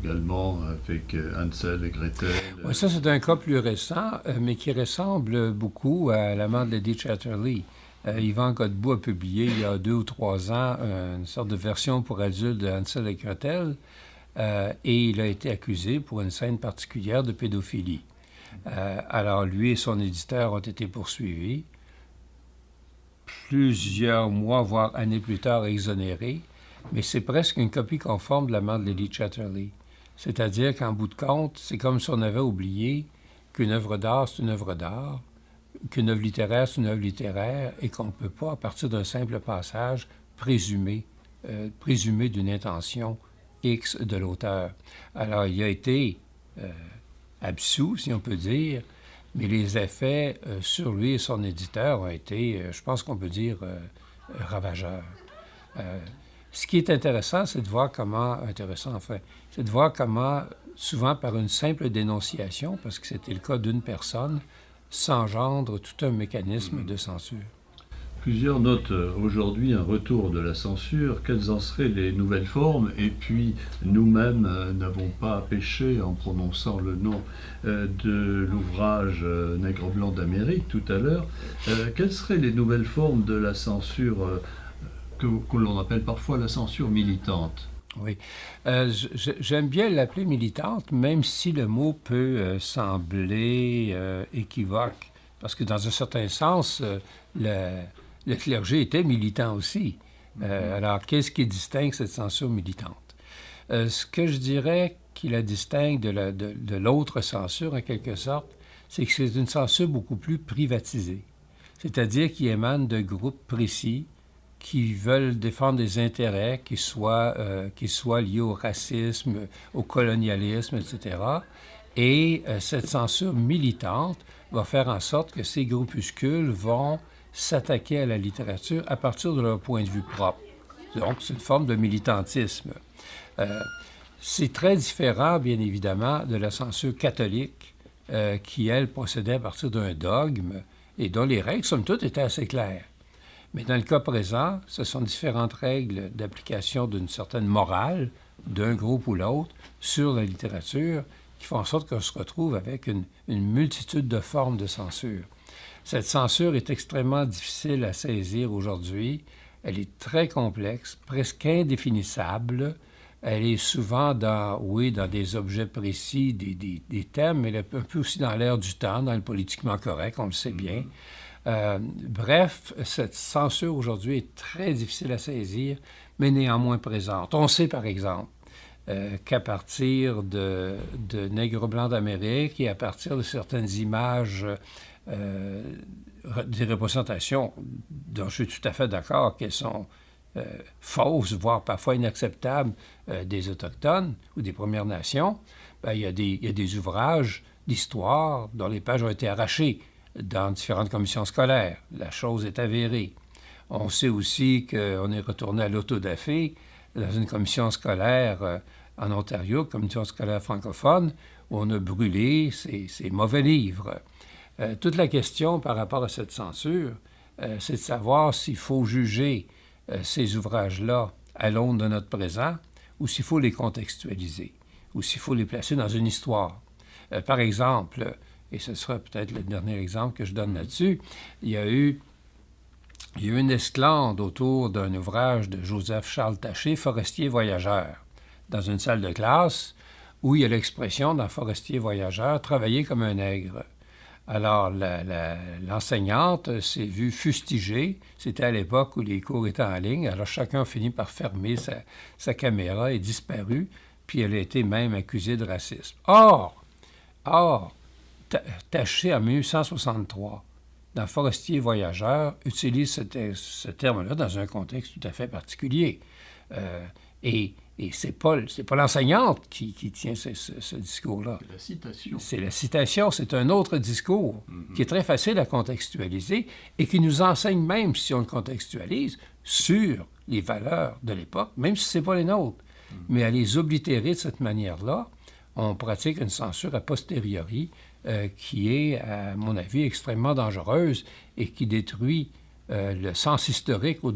également avec Hansel et Gretel. Oui, ça, c'est un cas plus récent, mais qui ressemble beaucoup à l'amant de Lady Chatterley. Yvan Godbout a publié il y a 2 ou 3 ans une sorte de version pour adultes de Hansel et Gretel, et il a été accusé pour une scène particulière de pédophilie. Alors lui et son éditeur ont été poursuivis. Plusieurs mois, voire années plus tard, exonérés, mais c'est presque une copie conforme de la mort de Lily Chatterley. C'est-à-dire qu'en bout de compte, c'est comme si on avait oublié qu'une œuvre d'art, c'est une œuvre d'art, qu'une œuvre littéraire, c'est une œuvre littéraire, et qu'on ne peut pas, à partir d'un simple passage, présumer d'une intention X de l'auteur. Alors, il a été absous, si on peut dire, mais les effets sur lui et son éditeur ont été, je pense qu'on peut dire, ravageurs. Ce qui est intéressant, c'est de voir comment, c'est de voir comment, souvent par une simple dénonciation, parce que c'était le cas d'une personne, s'engendre tout un mécanisme de censure. Plusieurs notent aujourd'hui un retour de la censure. Quelles en seraient les nouvelles formes? Et puis, nous-mêmes n'avons pas péché en prononçant le nom de l'ouvrage Nègre blanc d'Amérique tout à l'heure. Quelles seraient les nouvelles formes de la censure que l'on appelle parfois la censure militante? Oui. J'aime bien l'appeler militante, même si le mot peut sembler équivoque. Parce que dans un certain sens, le clergé était militant aussi. Alors, qu'est-ce qui distingue cette censure militante? Ce que je dirais qui la distingue de l'autre censure, en quelque sorte, c'est que c'est une censure beaucoup plus privatisée. C'est-à-dire qui émane de groupes précis qui veulent défendre des intérêts qui soient liés au racisme, au colonialisme, etc. Et cette censure militante va faire en sorte que ces groupuscules vont s'attaquer à la littérature à partir de leur point de vue propre. Donc, c'est une forme de militantisme. C'est très différent, bien évidemment, de la censure catholique qui, elle, procédait à partir d'un dogme et dont les règles, somme toute, étaient assez claires. Mais dans le cas présent, ce sont différentes règles d'application d'une certaine morale d'un groupe ou l'autre sur la littérature qui font en sorte qu'on se retrouve avec une multitude de formes de censure. Cette censure est extrêmement difficile à saisir aujourd'hui. Elle est très complexe, presque indéfinissable. Elle est souvent dans des objets précis, des thèmes, mais elle est un peu aussi dans l'air du temps, dans le politiquement correct, on le sait bien. Bref, cette censure aujourd'hui est très difficile à saisir, mais néanmoins présente. On sait, par exemple, qu'à partir de Nègre blanc d'Amérique et à partir de certaines images, des représentations dont je suis tout à fait d'accord qu'elles sont fausses, voire parfois inacceptables, des Autochtones ou des Premières Nations, il y a des ouvrages d'histoire dont les pages ont été arrachées dans différentes commissions scolaires. La chose est avérée. On sait aussi qu'on est retourné à l'autodafé dans une commission scolaire en Ontario, commission scolaire francophone, où on a brûlé ces mauvais livres. Toute la question par rapport à cette censure, c'est de savoir s'il faut juger ces ouvrages-là à l'aune de notre présent ou s'il faut les contextualiser ou s'il faut les placer dans une histoire. Par exemple, et ce sera peut-être le dernier exemple que je donne là-dessus, il y a eu une esclandre autour d'un ouvrage de Joseph-Charles Taché, Forestier voyageur, dans une salle de classe où il y a l'expression dans Forestier voyageur « travailler comme un nègre ». Alors, l'enseignante s'est vue fustigée. C'était à l'époque où les cours étaient en ligne. Alors, chacun a fini par fermer sa caméra et disparu, puis elle a été même accusée de racisme. Or, Taché, en 1863, dans Forestier voyageur, utilise ce terme-là dans un contexte tout à fait particulier. Et c'est pas l'enseignante qui tient ce discours-là. C'est la citation. C'est la citation, c'est un autre discours qui est très facile à contextualiser et qui nous enseigne même, si on le contextualise, sur les valeurs de l'époque, même si ce n'est pas les nôtres. Mais à les oblitérer de cette manière-là, on pratique une censure a posteriori qui est, à mon avis, extrêmement dangereuse et qui détruit le sens historique au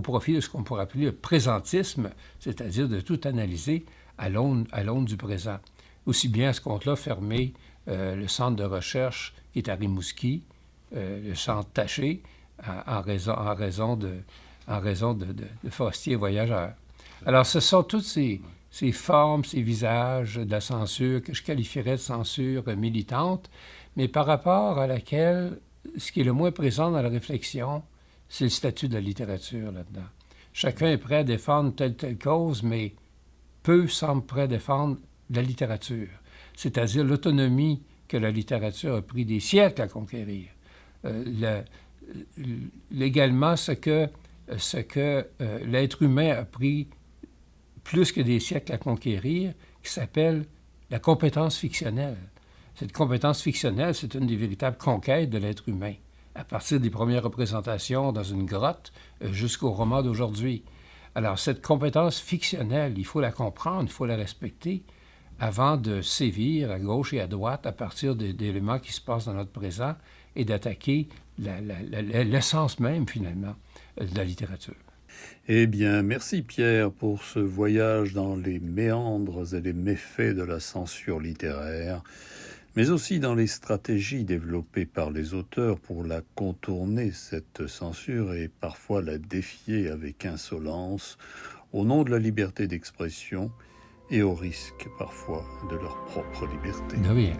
profit de ce qu'on pourrait appeler le présentisme, c'est-à-dire de tout analyser à l'aune du présent. Aussi bien à ce compte-là, fermer le centre de recherche qui est à Rimouski, le centre Taché, en raison de forestiers voyageurs. Alors, ce sont toutes ces formes, ces visages de la censure que je qualifierais de censure militante, mais par rapport à laquelle, ce qui est le moins présent dans la réflexion, c'est le statut de la littérature là-dedans. Chacun est prêt à défendre telle cause, mais peu semblent prêts à défendre la littérature, c'est-à-dire l'autonomie que la littérature a pris des siècles à conquérir. Légalement, ce que l'être humain a pris plus que des siècles à conquérir, qui s'appelle la compétence fictionnelle. Cette compétence fictionnelle, c'est une des véritables conquêtes de l'être humain, à partir des premières représentations dans une grotte jusqu'au roman d'aujourd'hui. Alors, cette compétence fictionnelle, il faut la comprendre, il faut la respecter avant de sévir à gauche et à droite à partir d'éléments qui se passent dans notre présent et d'attaquer l'essence même, finalement, de la littérature. Eh bien, merci Pierre pour ce voyage dans les méandres et les méfaits de la censure littéraire, mais aussi dans les stratégies développées par les auteurs pour la contourner, cette censure, et parfois la défier avec insolence, au nom de la liberté d'expression et au risque parfois de leur propre liberté. De rien.